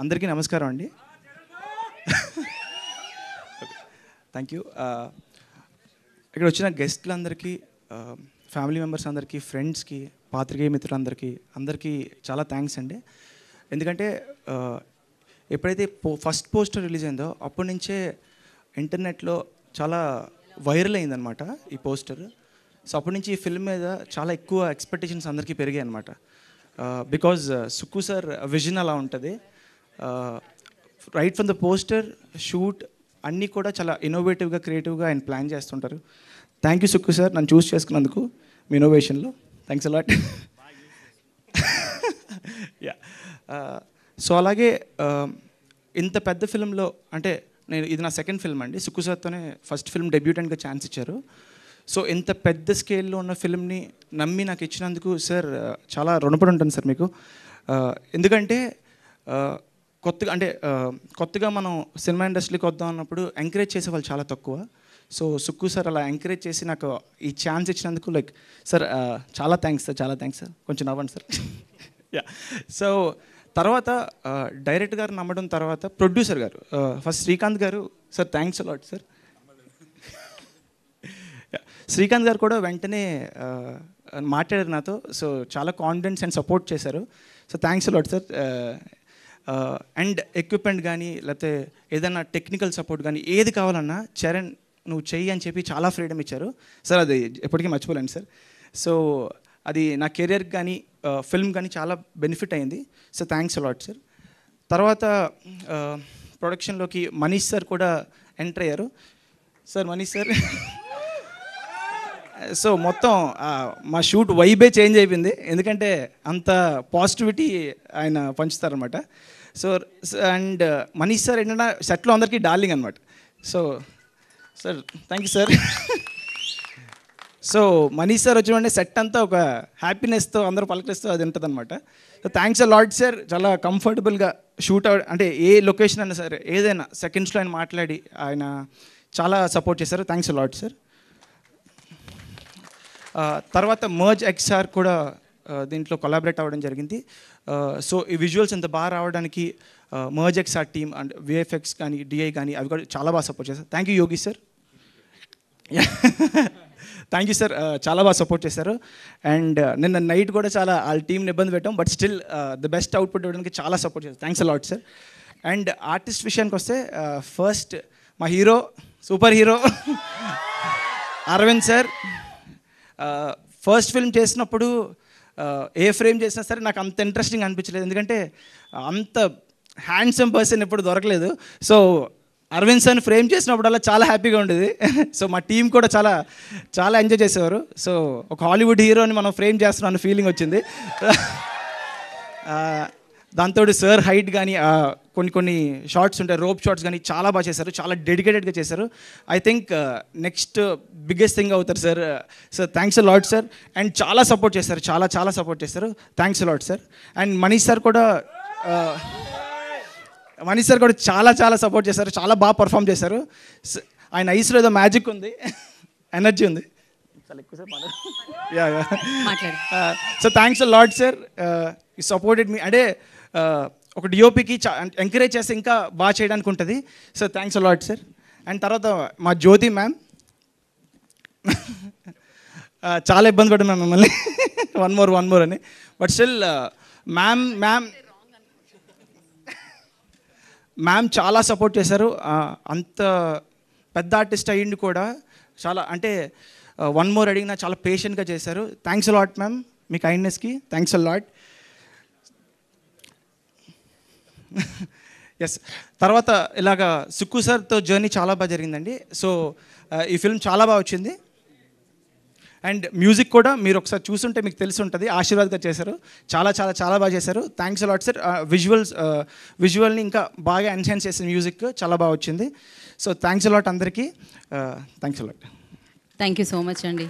అందరికీ నమస్కారం అండి. Thank you. ఇక్కడ వచ్చిన గెస్ట్లందరికీ, ఫ్యామిలీ మెంబర్స్ అందరికీ, ఫ్రెండ్స్కి, పాత్రికేయ మిత్రులందరికీ అందరికీ చాలా థ్యాంక్స్ అండి. ఎందుకంటే ఎప్పుడైతే ఫస్ట్ పోస్టర్ రిలీజ్ అయిందో అప్పటి నుంచే ఇంటర్నెట్లో చాలా వైరల్ అయిందనమాట ఈ పోస్టర్. సో అప్పటి నుంచి ఈ ఫిల్మ్ మీద చాలా ఎక్కువ ఎక్స్పెక్టేషన్స్ అందరికీ పెరిగాయి అనమాట. బికాజ్ సుక్కు సార్ విజన్ అలా ఉంటుంది. Right from the poster, shoot అన్నీ కూడా చాలా ఇన్నోవేటివ్గా, క్రియేటివ్గా ఆయన ప్లాన్ చేస్తుంటారు. థ్యాంక్ యూ సుక్కు సార్, నన్ను చూస్ చేసుకున్నందుకు మీ ఇన్నోవేషన్లో. Thanks a lot. యా. సో అలాగే ఇంత పెద్ద ఫిల్మ్లో, అంటే ఇది నా సెకండ్ ఫిల్మ్ అండి. సుక్కు సార్తోనే ఫస్ట్ ఫిల్మ్ డెబ్యూటెంట్గా ఛాన్స్ ఇచ్చారు. సో ఇంత పెద్ద స్కేల్లో ఉన్న ఫిల్మ్ని నమ్మి నాకు ఇచ్చినందుకు సార్ చాలా రుణపడి ఉంటాను సార్ మీకు. ఎందుకంటే కొత్తగా మనం సినిమా ఇండస్ట్రీకి వద్దాం అన్నప్పుడు ఎంకరేజ్ చేసే వాళ్ళు చాలా తక్కువ. సో సుక్కు సార్ అలా ఎంకరేజ్ చేసి నాకు ఈ ఛాన్స్ ఇచ్చినందుకు సార్ చాలా థ్యాంక్స్ సార్, చాలా థ్యాంక్స్ సార్. కొంచెం నవ్వండి సార్. యా. సో తర్వాత డైరెక్టర్ గారు నమ్మడం, తర్వాత ప్రొడ్యూసర్ గారు, ఫస్ట్ శ్రీకాంత్ గారు, sir thanks a lot sir. Srikanth గారు కూడా వెంటనే మాట్లాడారు నాతో. సో చాలా కాన్ఫిడెన్స్ అండ్ సపోర్ట్ చేశారు. So thanks a lot sir. And equipment కానీ, లేకపోతే ఏదైనా టెక్నికల్ సపోర్ట్ కానీ ఏది కావాలన్నా చరణ్ నువ్వు చెయ్యి అని చెప్పి చాలా ఫ్రీడమ్ ఇచ్చారు సార్. అది ఎప్పటికీ మర్చిపోలేను సార్. సో అది నా కెరియర్కి కానీ, ఫిల్మ్ కానీ చాలా బెనిఫిట్ అయింది. So thanks a lot sir. తర్వాత ప్రొడక్షన్లోకి మనీష్ సార్ కూడా ఎంటర్ అయ్యారు. సార్ మనీష్ సార్, సో మొత్తం మా షూట్ వైబే చేంజ్ అయిపోయింది. ఎందుకంటే అంత పాజిటివిటీ ఆయన పంచుతారనమాట. సో అండ్ మనీష్ సార్ ఏంటంటే సెట్లో అందరికీ డార్లింగ్ అనమాట. So sir thank you sir. So Manish sir వచ్చి సెట్ అంతా ఒక హ్యాపీనెస్తో అందరూ పలకరిస్తూ అది ఉంటుంది అనమాట. So thanks a lot sir. చాలా కంఫర్టబుల్గా షూట్ అంటే ఏ లొకేషన్ అయినా సరే ఏదైనా సెకండ్స్లో ఆయన మాట్లాడి ఆయన చాలా సపోర్ట్ చేశారు. Thanks a lot sir. తర్వాత మర్జ్ ఎక్స్ఆర్ కూడా దీంట్లో కొలాబరేట్ అవ్వడం జరిగింది. సో ఈ విజువల్స్ ఇంత బాగా రావడానికి merge XR team and VFX కానీ, డిఐ కానీ అవి కూడా చాలా బాగా సపోర్ట్ చేశారు. Thank you Yogi sir. Thank you sir, చాలా బాగా సపోర్ట్ చేశారు. అండ్ నిన్న నైట్ కూడా చాలా వాళ్ళ టీంని ఇబ్బంది పెట్టాం, but still the best output ఇవ్వడానికి చాలా సపోర్ట్ చేశారు. Thanks a lot sir. And artist విషయానికి వస్తే ఫస్ట్ మా హీరో, super hero Aravind sir. First film చేసినప్పుడు ఏ ఫ్రేమ్ చేసినా సరే నాకు అంత ఇంట్రెస్టింగ్ అనిపించలేదు, ఎందుకంటే అంత హ్యాండ్సమ్ పర్సన్ ఎప్పుడు దొరకలేదు. సో అరవింద్ సార్ని ఫ్రేమ్ చేసినప్పుడల్లా చాలా హ్యాపీగా ఉండేది. సో మా టీం కూడా చాలా చాలా ఎంజాయ్ చేసేవారు. సో ఒక హాలీవుడ్ హీరోని మనం ఫ్రేమ్ చేస్తున్నాం అన్న ఫీలింగ్ వచ్చింది. దాంతో సార్ హైట్ కానీ కొన్ని షార్ట్స్ ఉంటాయి, రోప్ షార్ట్స్ కానీ చాలా బాగా చేశారు, చాలా డెడికేటెడ్గా చేశారు. I think next biggest thing అవుతారు sir. Sir thanks a lot sir. And చాలా సపోర్ట్ చేశారు, చాలా సపోర్ట్ చేశారు. Thanks a lot sir. And Manish sir కూడా చాలా సపోర్ట్ చేశారు, చాలా బాగా పర్ఫామ్ చేశారు. ఆయన ఐస్లో ఏదో మ్యాజిక్ ఉంది, ఎనర్జీ ఉంది. చాలా ఎక్కువసేపు so thanks a lot sir. You supported me. అంటే ఒక డిఓపికి ఎంకరేజ్ చేస్తే ఇంకా బాగా చేయడానికి ఉంటుంది. So thanks a lot sir. And తర్వాత మా జ్యోతి మ్యామ్, చాలా ఇబ్బంది పడ్డాను మిమ్మల్ని వన్ మోర్ అని, బట్ స్టిల్ మ్యామ్ చాలా సపోర్ట్ చేశారు. అంత పెద్ద ఆర్టిస్ట్ అయ్యింది కూడా చాలా, అంటే వన్ మోర్ అడిగినా చాలా పేషెంట్గా చేశారు. థ్యాంక్స్ అ లాట్ మ్యామ్, మీ కైండ్నెస్కి థ్యాంక్స్ అ లాట్. ఎస్. తర్వాత ఇలాగా సుక్కు సార్తో జర్నీ చాలా బాగా జరిగిందండి. సో ఈ ఫిల్మ్ చాలా బాగా వచ్చింది. అండ్ మ్యూజిక్ కూడా మీరు ఒకసారి చూస్తుంటే మీకు తెలిసి ఉంటుంది, ఆశీర్వాద్ గారు చేశారు, చాలా బాగా చేశారు. Thanks a lot sir. విజువల్ని ఇంకా బాగా ఎన్హాన్స్ చేసిన మ్యూజిక్ చాలా బాగా వచ్చింది. సో థ్యాంక్స్ అ లాట్ అందరికీ. Thanks a lot. Thank you so much అండి.